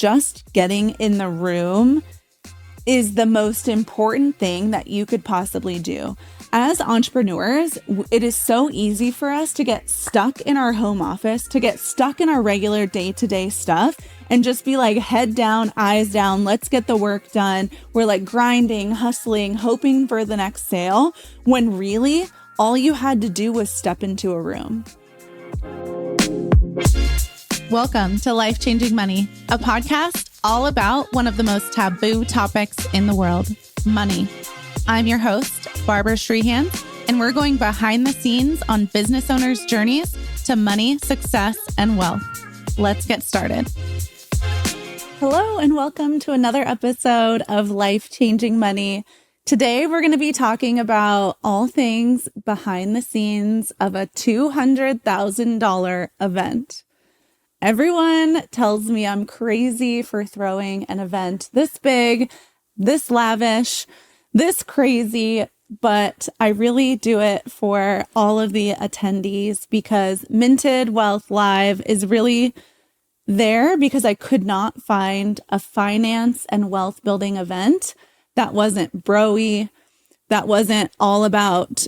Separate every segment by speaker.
Speaker 1: just getting in the room is the most important thing that you could possibly do. As entrepreneurs, it is so easy for us to get stuck in our home office, to get stuck in our regular day-to-day stuff and just be like head down, eyes down, let's get the work done. We're like grinding, hustling, hoping for the next sale, when really all you had to do was step into a room. Welcome to Life Changing Money, a podcast all about one of the most taboo topics in the world, money. I'm your host, Barbara Schreihans, and we're going behind the scenes on business owners' journeys to money, success, and wealth. Let's get started. Hello, and welcome to another episode of Life Changing Money. Today, we're going to be talking about all things behind the scenes of a $200,000 event. Everyone tells me I'm crazy for throwing an event this big, this lavish, this crazy, but I really do it for all of the attendees because Minted Wealth Live is really there because I could not find a finance and wealth building event that wasn't bro-y, that wasn't all about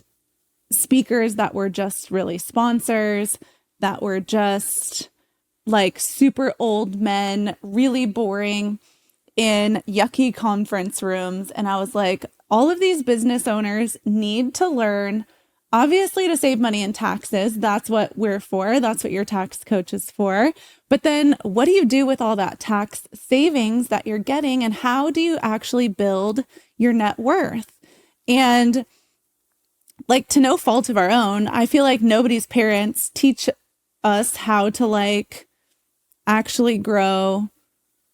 Speaker 1: speakers that were just really sponsors, that were just like super old men, really boring in yucky conference rooms. And I was like, all of these business owners need to learn, obviously, to save money in taxes. That's what we're for. That's what your tax coach is for. But then what do you do with all that tax savings that you're getting? And how do you actually build your net worth? And like, to no fault of our own, I feel like nobody's parents teach us how to like actually grow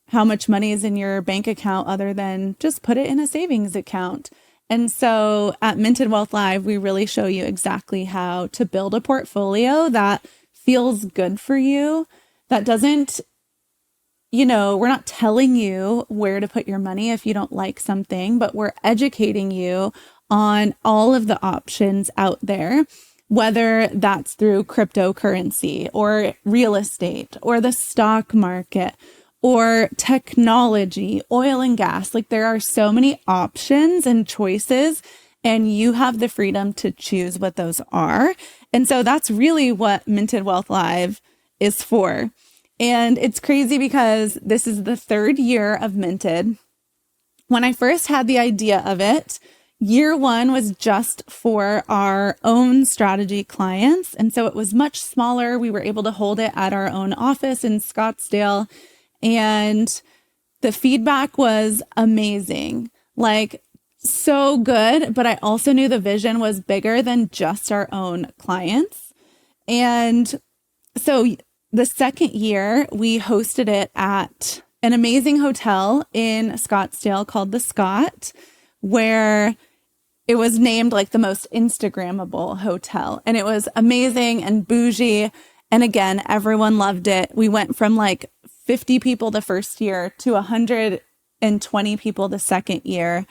Speaker 1: how much money is in your bank account other than just put it in a savings account. And so at Minted Wealth Live, we really show you exactly how to build a portfolio that feels good for you, that doesn't, we're not telling you where to put your money if you don't like something, but we're educating you on all of the options out there, whether that's through cryptocurrency or real estate or the stock market or technology, oil and gas. Like, there are so many options and choices, and you have the freedom to choose what those are. And so that's really what Minted Wealth Live is for. And it's crazy because this is the third year of Minted. When I first had the idea of it, year one was just for our own strategy clients. And so it was much smaller. We were able to hold it at our own office in Scottsdale. And the feedback was amazing, like so good. But I also knew the vision was bigger than just our own clients. And so the second year, we hosted it at an amazing hotel in Scottsdale called The Scott, where it was named like the most Instagrammable hotel. And it was amazing and bougie. And again, everyone loved it. We went from like 50 people the first year to 120 people the second year.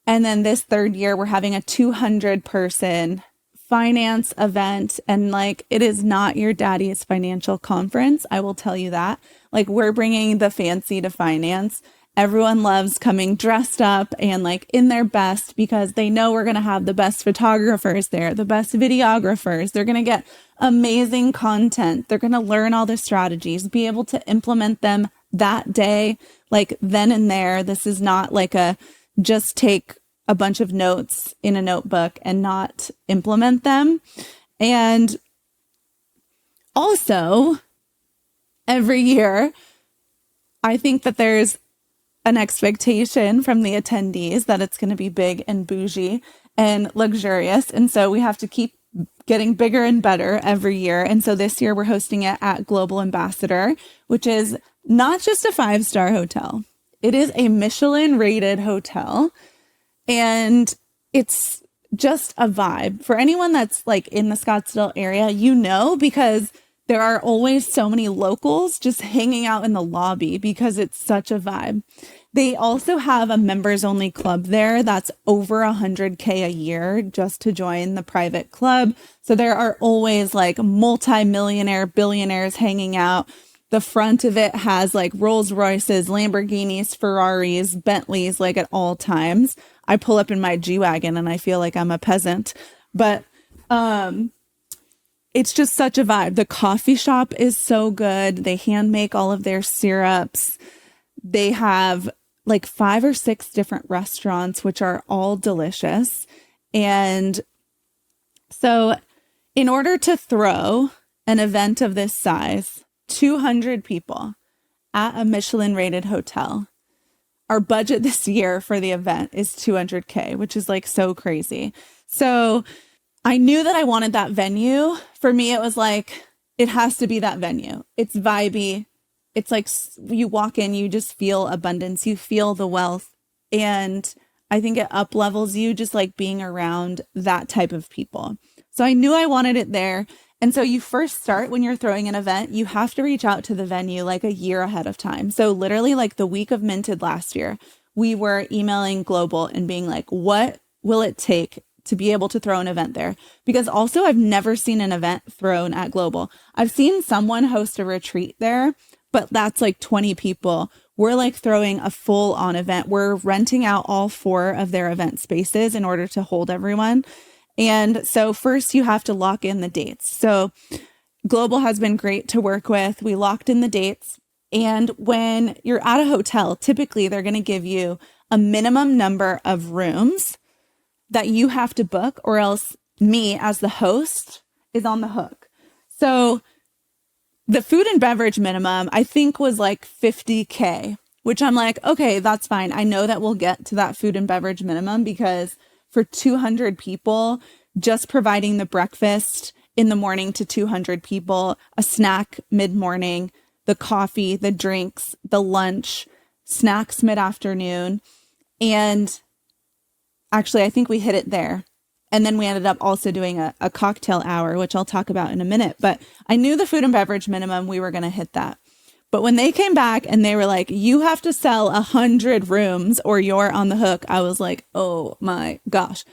Speaker 1: And then this third year, we're having a 200-person finance event. And like, it is not your daddy's financial conference. I will tell you that. Like, we're bringing the fancy to finance. Everyone loves coming dressed up and like in their best because they know we're going to have the best photographers there, the best videographers. They're going to get amazing content. They're going to learn all the strategies, be able to implement them that day, like then and there. This is not like a just take a bunch of notes in a notebook and not implement them. And also, every year, I think that there's an expectation from the attendees that it's going to be big and bougie and luxurious. And so we have to keep getting bigger and better every year. And so this year we're hosting it at Global Ambassador, which is not just a 5-star hotel. It is a Michelin rated hotel. And it's just a vibe for anyone that's like in the Scottsdale area, because there are always so many locals just hanging out in the lobby because it's such a vibe. They also have a members only club there that's over $100K a year just to join the private club. So there are always like multi-millionaire billionaires hanging out. The front of it has like Rolls Royces, Lamborghinis, Ferraris, Bentleys, like at all times. I pull up in my G-Wagon and I feel like I'm a peasant, but it's just such a vibe. The coffee shop is so good. They hand make all of their syrups. They have like 5 or 6 different restaurants, which are all delicious. And so in order to throw an event of this size, 200 people at a Michelin rated hotel, our budget this year for the event is $200K, which is like so crazy. So I knew that I wanted that venue. For me, it was like, it has to be that venue. It's vibey. It's like you walk in, you just feel abundance, you feel the wealth. And I think it up levels you just like being around that type of people. So I knew I wanted it there. And so you first start when you're throwing an event, you have to reach out to the venue like a year ahead of time. So literally like the week of Minted last year, we were emailing Global and being like, what will it take to be able to throw an event there? Because also I've never seen an event thrown at Global. I've seen someone host a retreat there, but that's like 20 people. We're like throwing a full on event. We're renting out all 4 of their event spaces in order to hold everyone. And so first you have to lock in the dates. So Global has been great to work with. We locked in the dates. And when you're at a hotel, typically they're going to give you a minimum number of rooms that you have to book, or else me as the host is on the hook. So the food and beverage minimum, I think, was like $50K, which I'm like, okay, that's fine. I know that we'll get to that food and beverage minimum because for 200 people, just providing the breakfast in the morning to 200 people, a snack mid-morning, the coffee, the drinks, the lunch, snacks mid-afternoon. And actually, I think we hit it there. And then we ended up also doing a cocktail hour, which I'll talk about in a minute. But I knew the food and beverage minimum, we were going to hit that. But when they came back and they were like, you have to sell 100 rooms or you're on the hook, I was like, oh my gosh.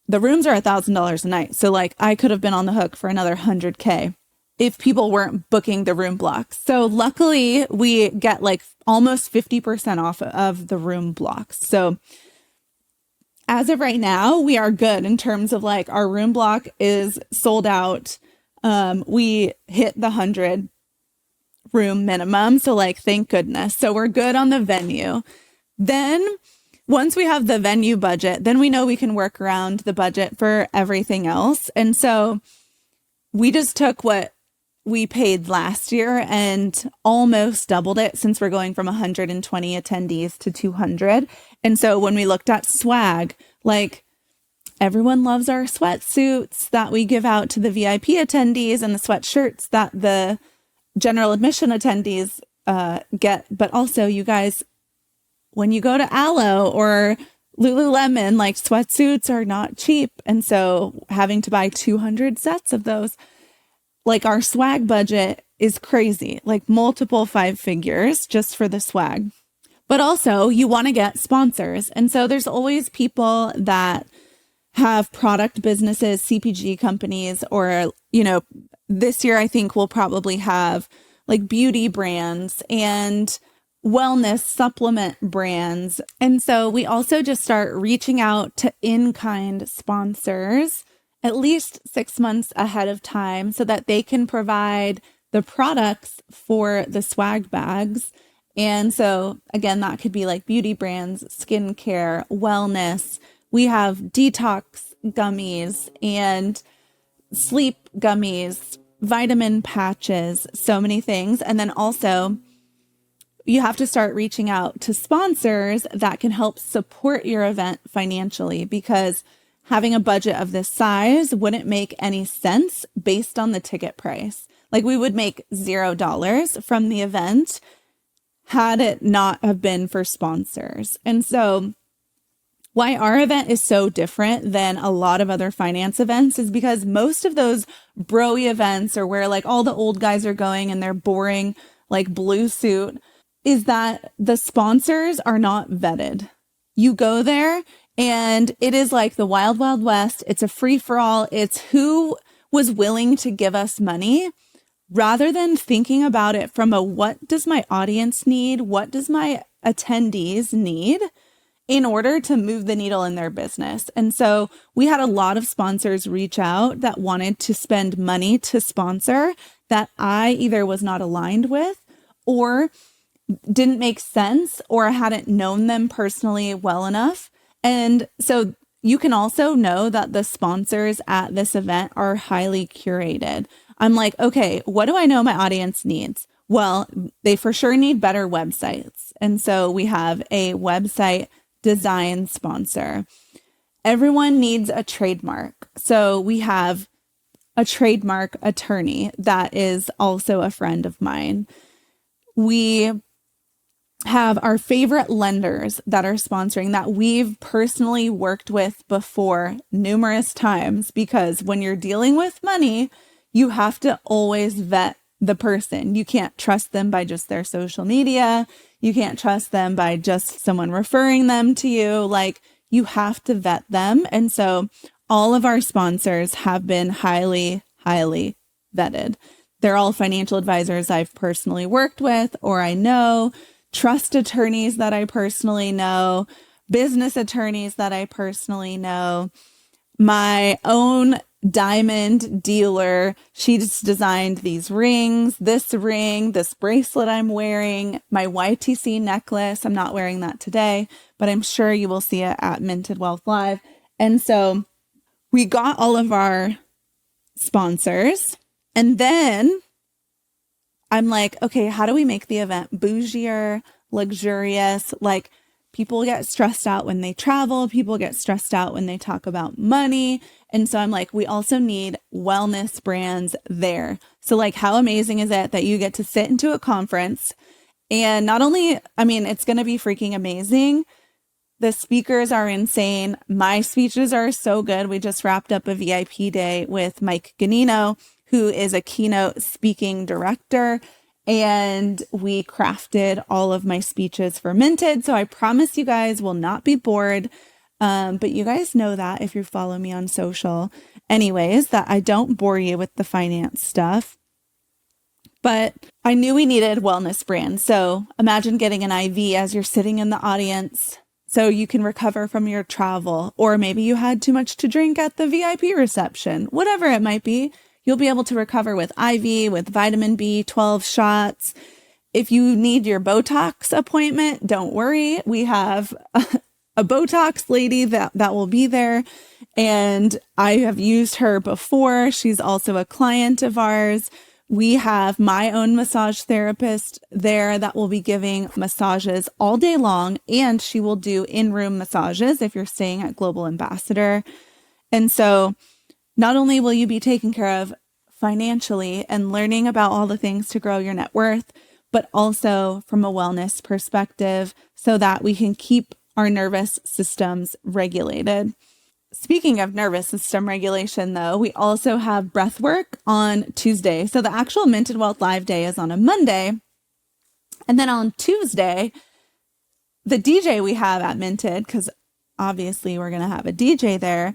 Speaker 1: The rooms are $1,000 a night. So like I could have been on the hook for another 100K if people weren't booking the room blocks. So luckily we get like almost 50% off of the room blocks. So as of right now, we are good in terms of like our room block is sold out. We hit the 100 room minimum. So like, thank goodness. So we're good on the venue. Then once we have the venue budget, then we know we can work around the budget for everything else. And so we just took what we paid last year and almost doubled it, since we're going from 120 attendees to 200. And so when we looked at swag, like everyone loves our sweatsuits that we give out to the VIP attendees and the sweatshirts that the general admission attendees get. But also, you guys, when you go to Aloe or Lululemon, like sweatsuits are not cheap. And so having to buy 200 sets of those, like our swag budget is crazy, like multiple 5 figures just for the swag. But also you want to get sponsors. And so there's always people that have product businesses, CPG companies, or, you know, this year I think we'll probably have like beauty brands and wellness supplement brands. And so we also just start reaching out to in-kind sponsors at least 6 months ahead of time so that they can provide the products for the swag bags. And so again, that could be like beauty brands, skincare, wellness. We have detox gummies and sleep gummies, vitamin patches, so many things. And then also you have to start reaching out to sponsors that can help support your event financially, because having a budget of this size wouldn't make any sense based on the ticket price. Like we would make $0 from the event had it not have been for sponsors. And so why our event is so different than a lot of other finance events is because most of those bro-y events, or where like all the old guys are going and they're boring like blue suit, is that the sponsors are not vetted. You go there and it is like the wild, wild west. It's a free for all. It's who was willing to give us money rather than thinking about it from a what does my audience need? What does my attendees need in order to move the needle in their business? And so we had a lot of sponsors reach out that wanted to spend money to sponsor that I either was not aligned with or didn't make sense, or I hadn't known them personally well enough. And so you can also know that the sponsors at this event are highly curated. I'm like, okay, what do I know my audience needs? Well, they for sure need better websites. And so we have a website design sponsor. Everyone needs a trademark. So we have a trademark attorney that is also a friend of mine. We have our favorite lenders that are sponsoring that we've personally worked with before numerous times, because when you're dealing with money, you have to always vet the person. You can't trust them by just their social media. You can't trust them by just someone referring them to you. Like, you have to vet them. And so all of our sponsors have been highly, highly vetted. They're all financial advisors I've personally worked with, or I know, trust attorneys that I personally know, business attorneys that I personally know. My own diamond dealer, she just designed these rings, this ring, this bracelet I'm wearing, my YTC necklace. I'm not wearing that today, but I'm sure you will see it at Minted Wealth Live. And so we got all of our sponsors, and then I'm like, okay, how do we make the event bougier, luxurious? Like, people get stressed out when they travel. People get stressed out when they talk about money. And so I'm like, we also need wellness brands there. So like, how amazing is it that you get to sit into a conference, and not only, I mean, it's going to be freaking amazing. The speakers are insane. My speeches are so good. We just wrapped up a VIP day with Mike Ganino, who is a keynote speaking director. And we crafted all of my speeches for Minted. So I promise you guys will not be bored. But you guys know that if you follow me on social. Anyways, that I don't bore you with the finance stuff. But I knew we needed wellness brands. So imagine getting an IV as you're sitting in the audience so you can recover from your travel. Or maybe you had too much to drink at the VIP reception, whatever it might be. You'll be able to recover with IV, with vitamin B12 shots. If you need your Botox appointment, don't worry. We have a Botox lady that will be there. And I have used her before. She's also a client of ours. We have my own massage therapist there that will be giving massages all day long. And she will do in-room massages if you're staying at Global Ambassador. And so not only will you be taken care of financially and learning about all the things to grow your net worth, but also from a wellness perspective so that we can keep our nervous systems regulated. Speaking of nervous system regulation, though, we also have breathwork on Tuesday. So the actual Minted Wealth Live day is on a Monday. And then on Tuesday, the DJ we have at Minted, because obviously we're going to have a DJ there,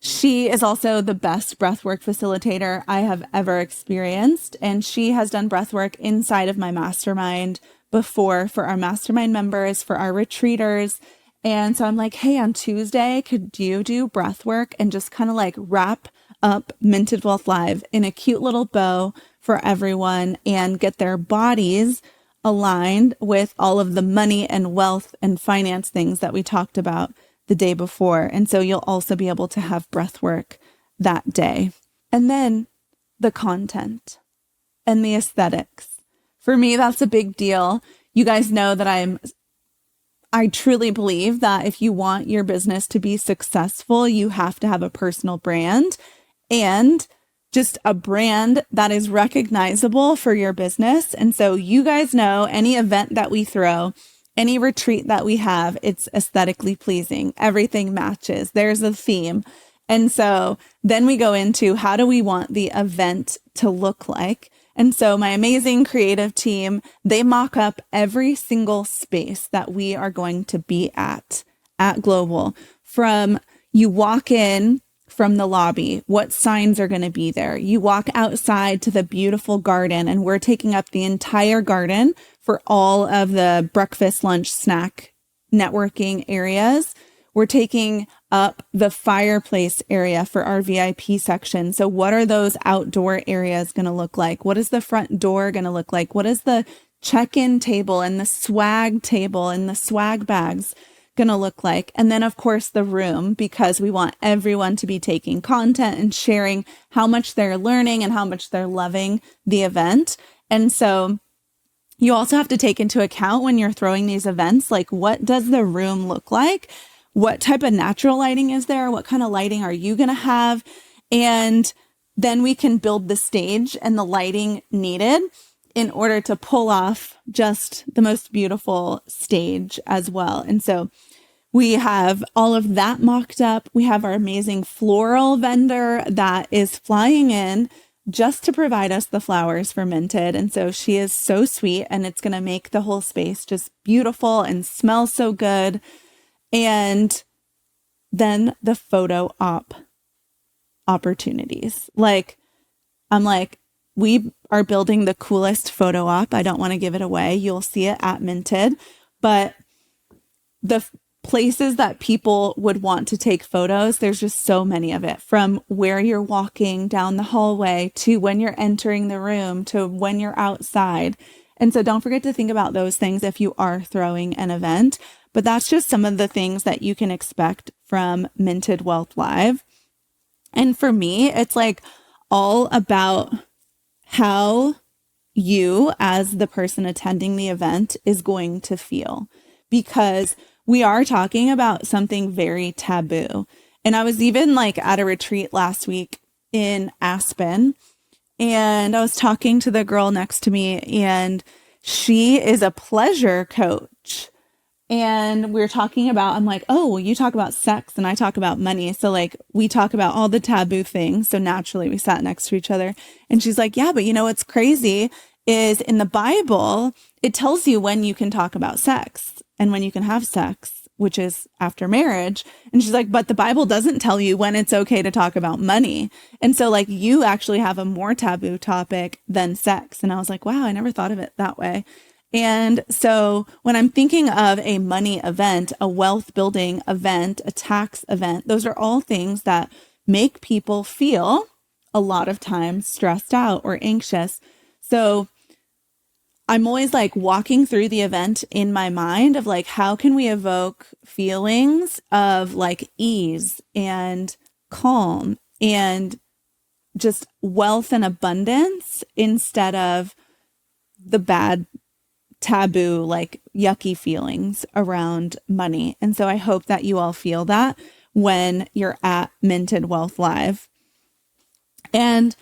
Speaker 1: she is also the best breathwork facilitator I have ever experienced. And she has done breathwork inside of my mastermind before for our mastermind members, for our retreaters. And so I'm like, hey, on Tuesday, could you do breathwork and just kind of like wrap up Minted Wealth Live in a cute little bow for everyone and get their bodies aligned with all of the money and wealth and finance things that we talked about the day before. And so you'll also be able to have breath work that day. And then the content and the aesthetics. For me, that's a big deal. You guys know that I truly believe that if you want your business to be successful, you have to have a personal brand and just a brand that is recognizable for your business. And so you guys know any event that we throw, any retreat that we have, it's aesthetically pleasing. Everything matches. There's a theme. And so then we go into how do we want the event to look like? And so my amazing creative team, they mock up every single space that we are going to be at Global. From you walk in from the lobby, what signs are going to be there. You walk outside to the beautiful garden, and we're taking up the entire garden for all of the breakfast, lunch, snack, networking areas. We're taking up the fireplace area for our VIP section. So what are those outdoor areas going to look like? What is the front door going to look like? What is the check-in table and the swag table and the swag bags going to look like? And then, of course, the room, because we want everyone to be taking content and sharing how much they're learning and how much they're loving the event. And so you also have to take into account when you're throwing these events, like, what does the room look like? What type of natural lighting is there? What kind of lighting are you going to have? And then we can build the stage and the lighting needed in order to pull off just the most beautiful stage as well. And so we have all of that mocked up. We have our amazing floral vendor that is flying in just to provide us the flowers for Minted. And so she is so sweet, and it's going to make the whole space just beautiful and smell so good. And then the photo op opportunities. I'm like, we are building the coolest photo op. I don't want to give it away. You'll see it at Minted. But the places that people would want to take photos, there's just so many of it, from where you're walking down the hallway to when you're entering the room to when you're outside. And so don't forget to think about those things if you are throwing an event. But that's just some of the things that you can expect from Minted Wealth Live. And for me, it's like all about how you, as the person attending the event, is going to feel, because we are talking about something very taboo. And I was even at a retreat last week in Aspen, and I was talking to the girl next to me, and she is a pleasure coach. And we were talking about, I'm like, oh, well, you talk about sex and I talk about money. So we talk about all the taboo things. So naturally we sat next to each other, and she's like, yeah, but what's crazy is in the Bible, it tells you when you can talk about sex and when you can have sex, which is after marriage. And she's like, but the Bible doesn't tell you when it's okay to talk about money. And so you actually have a more taboo topic than sex. And I was like, wow, I never thought of it that way. And so when I'm thinking of a money event, a wealth building event, a tax event, those are all things that make people feel a lot of times stressed out or anxious. So I'm always walking through the event in my mind of how can we evoke feelings of ease and calm and just wealth and abundance instead of the bad taboo, yucky feelings around money. And so I hope that you all feel that when you're at Minted Wealth Live. And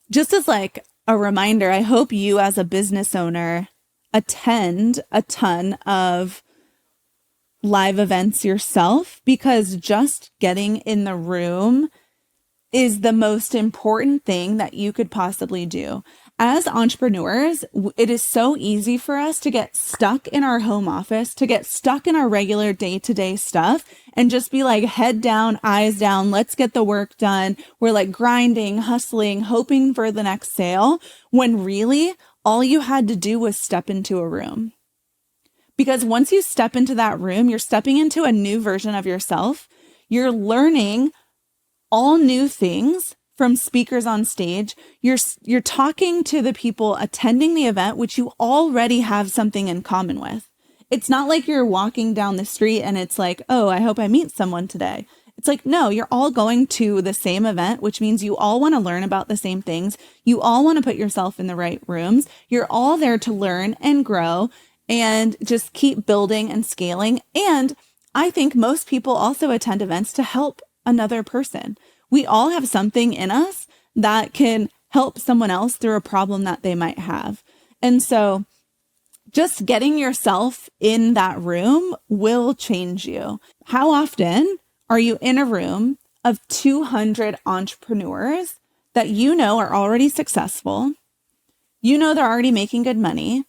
Speaker 1: just as a reminder, I hope you as a business owner attend a ton of live events yourself, because just getting in the room is the most important thing that you could possibly do. As entrepreneurs, it is so easy for us to get stuck in our home office, to get stuck in our regular day-to-day stuff and just be head down, eyes down, let's get the work done. We're grinding, hustling, hoping for the next sale, when really all you had to do was step into a room. Because once you step into that room, you're stepping into a new version of yourself. You're learning all new things from speakers on stage. You're talking to the people attending the event, which you already have something in common with. It's not like you're walking down the street and it's oh, I hope I meet someone today. It's no, you're all going to the same event, which means you all want to learn about the same things. You all want to put yourself in the right rooms. You're all there to learn and grow and just keep building and scaling. And I think most people also attend events to help another person. We all have something in us that can help someone else through a problem that they might have. And so just getting yourself in that room will change you. How often are you in a room of 200 entrepreneurs that are already successful? They're already making good money,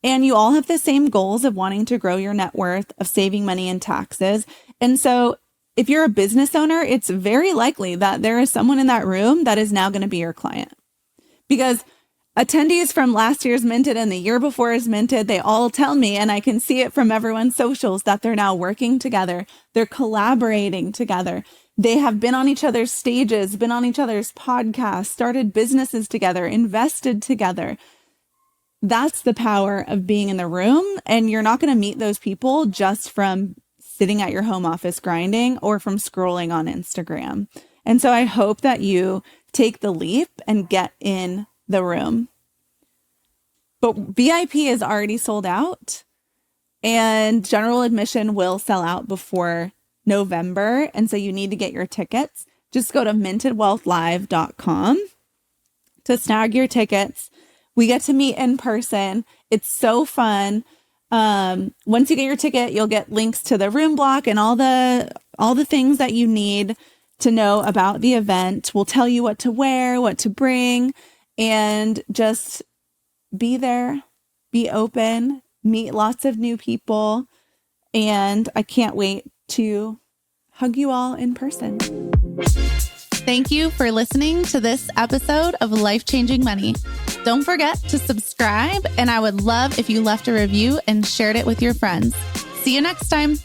Speaker 1: and you all have the same goals of wanting to grow your net worth, of saving money in taxes. And so if you're a business owner, it's very likely that there is someone in that room that is now going to be your client, because attendees from last year's Minted and the year before's Minted, they all tell me, and I can see it from everyone's socials, that they're now working together. They're collaborating together. They have been on each other's stages, been on each other's podcasts, started businesses together, invested together. That's the power of being in the room. And you're not going to meet those people just from sitting at your home office grinding or from scrolling on Instagram. And so I hope that you take the leap and get in the room. But VIP is already sold out, and general admission will sell out before November. And so you need to get your tickets. Just go to mintedwealthlive.com to snag your tickets. We get to meet in person. It's so fun. Once you get your ticket, you'll get links to the room block and all the things that you need to know about the event. We'll tell you what to wear, what to bring, and just be there, be open, meet lots of new people. And I can't wait to hug you all in person. Thank you for listening to this episode of Life Changing Money. Don't forget to subscribe, and I would love if you left a review and shared it with your friends. See you next time.